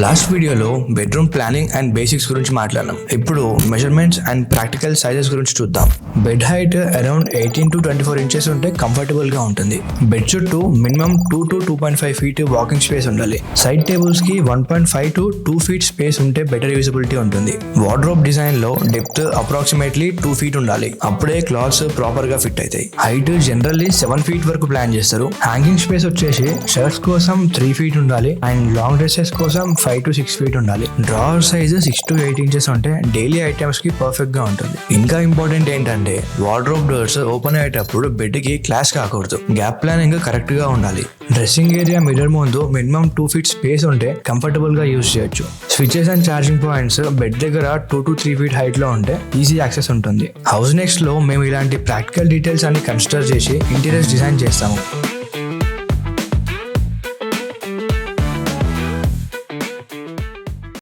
Last వీడియోలో bedroom planning and basics గురించి మాట్లాడాం. ఇప్పుడు మెజర్మెంట్స్ అండ్ ప్రాక్టికల్ సైజెస్ గురించి చూద్దాం. Bed height around 18 to 24 inches ఉంటే కంఫర్టబుల్ గా ఉంటుంది. బెడ్ చుట్టూ minimum 2 to 2.5 feet walking space ఉండాలి. సైడ్ టేబుల్స్ కి 1.5 to 2 feet స్పేస్ ఉంటే బెటర్ యూజబిలిటీ ఉంటుంది. వార్డ్రోబ్ డిజైన్ లో డెప్త్ అప్రాక్సిమేట్లీ 2 feet ఉండాలి. అప్పుడే క్లాత్స్ ప్రాపర్ గా ఫిట్ అవుతాయి. హైట్ జనరల్లీ 7 feet వరకు ప్లాన్ చేస్తారు. హ్యాంగింగ్ స్పేస్ వచ్చేసి షర్ట్స్ కోసం 3 feet ఉండాలి అండ్ లాంగ్ డ్రెస్సెస్ కోసం 5 to 6 feet ఉండాలి. డ్రావర్ సైజ్ 6 to 8 ఇంచెస్ ఉంటే డైలీ ఐటమ్స్ కి పర్ఫెక్ట్ గా ఉంటుంది. ఇంకా ఇంపార్టెంట్ ఏంటంటే వార్డ్రోబ్ డోర్స్ ఓపెన్ అయ్యేటప్పుడు బెడ్ కి క్లాష్ కాకూడదు. గ్యాప్ ప్లానింగ్ కరెక్ట్ గా ఉండాలి. డ్రెస్సింగ్ ఏరియా మిర్రర్ ముందు మినిమం 2 feet స్పేస్ ఉంటే కంఫర్టబుల్ గా యూజ్ చేయొచ్చు. Switches and charging points bed దగ్గర 2 to 3 feet హైట్ లో ఉంటే ఈజీ యాక్సెస్ ఉంటుంది. హౌస్ నెక్స్ట్ లో మేము ఇలాంటి ప్రాక్టికల్ డీటెయిల్స్ అన్ని కన్సిడర్ చేసి ఇంటీరియర్స్ డిజైన్ చేస్తాము.